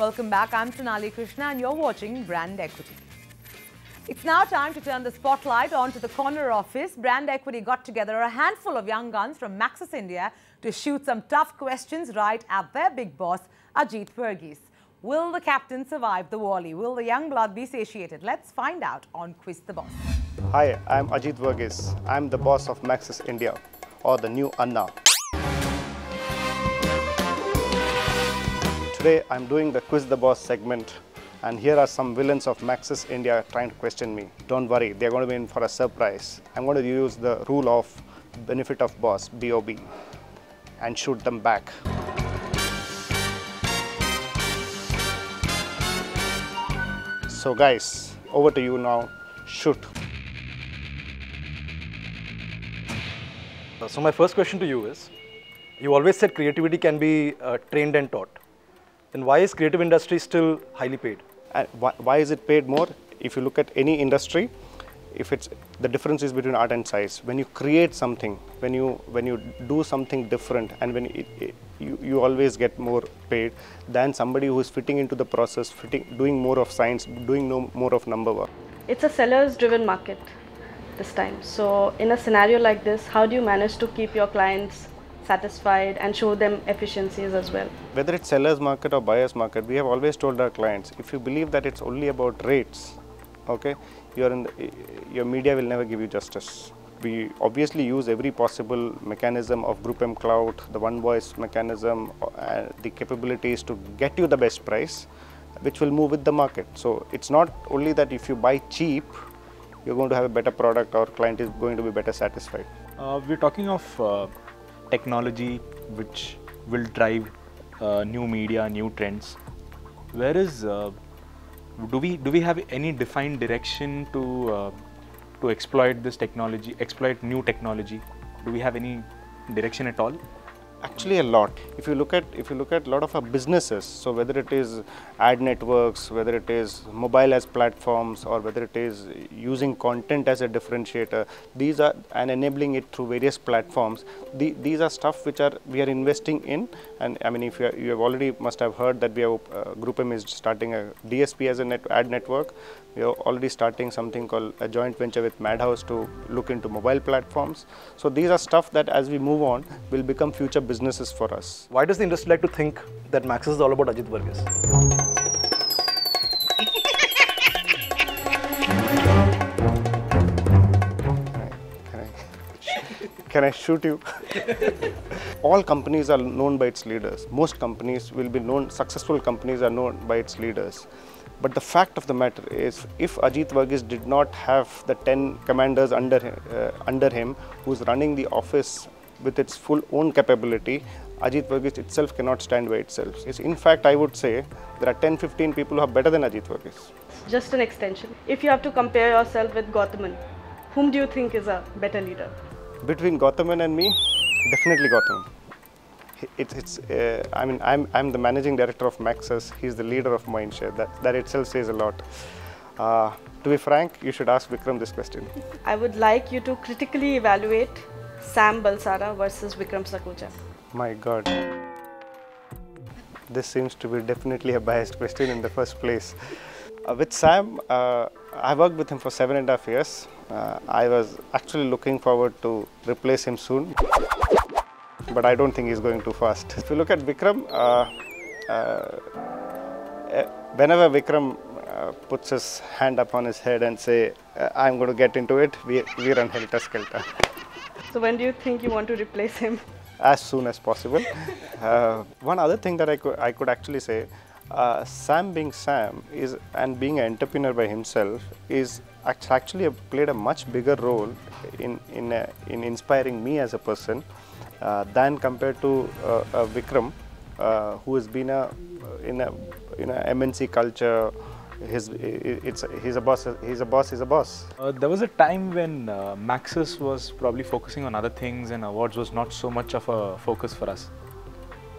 Welcome back. I'm Sonali Krishna and you're watching Brand Equity. It's now time to turn the spotlight onto the corner office. Brand Equity got together a handful of young guns from Maxis India to shoot some tough questions right at their big boss, Ajit Varghese. Will the captain survive the volley? Will the young blood be satiated? Let's find out on Quiz the Boss. Hi, I'm Ajit Varghese. I'm the boss of Maxis India, or the new Anna. Today, I'm doing the Quiz the Boss segment, and here are some villains of Maxis India trying to question me. Don't worry, they're going to be in for a surprise. I'm going to use the rule of benefit of boss, BOB, and shoot them back. So guys, over to you now. Shoot. So my first question to you is, you always said creativity can be trained and taught. Then why is creative industry still highly paid? Why is it paid more? If you look at any industry, the difference is between art and science. When you create something, when you do something different, and when you always get more paid than somebody who is fitting into the process, doing more of science, doing more of number work. It's a sellers driven market this time. So in a scenario like this, how do you manage to keep your clients satisfied and show them efficiencies as well? Whether it's seller's market or buyer's market, we have always told our clients, if you believe that it's only about rates, okay, your media will never give you justice. We obviously use every possible mechanism of Group M Cloud, the one voice mechanism, the capabilities to get you the best price, which will move with the market. So it's not only that if you buy cheap, you're going to have a better product or client is going to be better satisfied. We're talking of technology which will drive new media, new trends. Whereas, do we have any defined direction to exploit this technology, exploit new technology? Do we have any direction at all? Actually, a lot. If you look at a lot of our businesses, so whether it is ad networks, whether it is mobile as platforms, or whether it is using content as a differentiator, these are and enabling it through various platforms. These are stuff which we are investing in. And I mean, if you have already must have heard that we have Group M is starting a DSP as an ad network. We are already starting something called a joint venture with Madhouse to look into mobile platforms. So these are stuff that as we move on will become future businesses for us. Why does the industry like to think that Maxis is all about Ajit Varghese? Can I shoot you? All companies are known by its leaders. Most companies will be known, successful companies are known by its leaders. But the fact of the matter is, if Ajit Varghese did not have the 10 commanders under him, who's running the office with its full own capability, Ajit Varghese itself cannot stand by itself. In fact, I would say there are 10-15 people who are better than Ajit Varghese. Just an extension. If you have to compare yourself with Gautaman, whom do you think is a better leader? Between Gautaman and me, definitely Gautaman. I mean, I'm the managing director of Maxis. He's the leader of Mindshare. That itself says a lot. To be frank, you should ask Vikram this question. I would like you to critically evaluate Sam Balsara versus Vikram Sakhuja. My God. This seems to be definitely a biased question in the first place. With Sam, I worked with him for 7.5 years. I was actually looking forward to replace him soon, but I don't think he's going too fast. If you look at Vikram, whenever Vikram puts his hand up on his head and say, I'm going to get into it, we run helter-skelter. So when do you think you want to replace him? As soon as possible. One other thing that I could actually say, Sam being Sam and being an entrepreneur by himself is actually played a much bigger role in inspiring me as a person than compared to Vikram, who has been in a MNC culture. He's a boss. He's a boss. There was a time when Maxis was probably focusing on other things, and awards was not so much of a focus for us.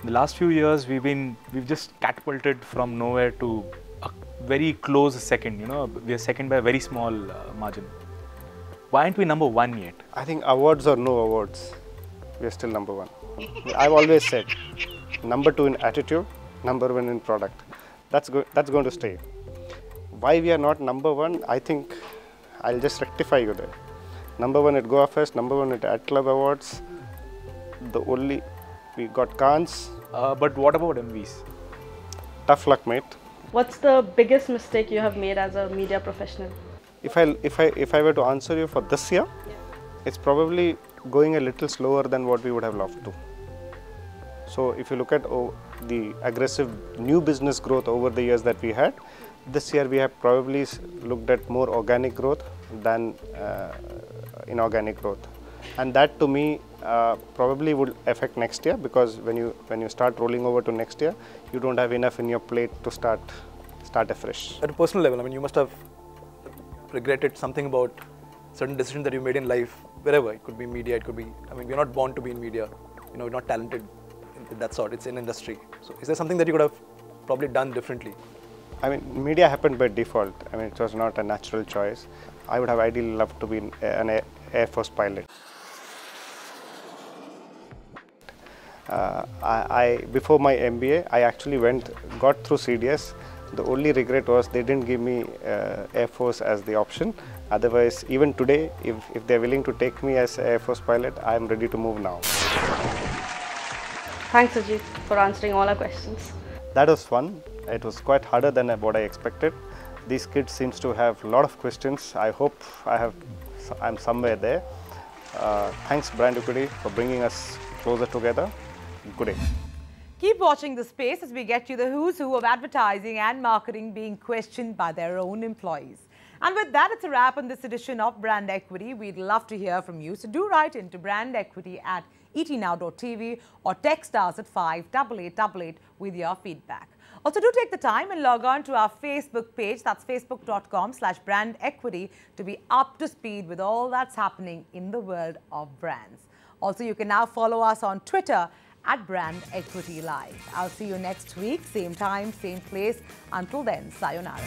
The last few years, we've just catapulted from nowhere to a very close second. You know, we are second by a very small margin. Why aren't we number one yet? I think awards or no awards, we are still number one. I've always said, number 2 in attitude, number 1 in product. That's going to stay. Why we are not number one? I think I'll just rectify you there. Number one at Goa Fest, number one at Club Awards. We got Cannes. But what about MVs? Tough luck, mate. What's the biggest mistake you have made as a media professional? If I were to answer you for this year, it's probably going a little slower than what we would have loved to. So if you look at the aggressive new business growth over the years that we had, this year we have probably looked at more organic growth than inorganic growth, and that to me probably would affect next year, because when you start rolling over to next year, you don't have enough in your plate to start afresh. At a personal level, I mean, you must have regretted something about certain decisions that you made in life, wherever. It could be media, it could be, I mean, we're not born to be in media, you know, we're not talented in that sort, it's in industry. So is there something that you could have probably done differently? I mean, media happened by default. I mean, it was not a natural choice. I would have ideally loved to be an Air Force pilot. Before my MBA, I actually got through CDS. The only regret was they didn't give me Air Force as the option. Otherwise, even today, if they're willing to take me as Air Force pilot, I'm ready to move now. Thanks, Ajit, for answering all our questions. That was fun. It was quite harder than what I expected. These kids seems to have a lot of questions. I hope I'm somewhere there. Thanks, Brand Equity, for bringing us closer together. Good day. Keep watching the space as we get you the who's who of advertising and marketing being questioned by their own employees. And with that, it's a wrap on this edition of Brand Equity. We'd love to hear from you. So do write into brandequity@etnow.tv or text us at 58888 with your feedback. Also, do take the time and log on to our Facebook page. That's facebook.com/brandequity to be up to speed with all that's happening in the world of brands. Also, you can now follow us on Twitter @Brand Equity Live. I'll see you next week, same time, same place. Until then, sayonara.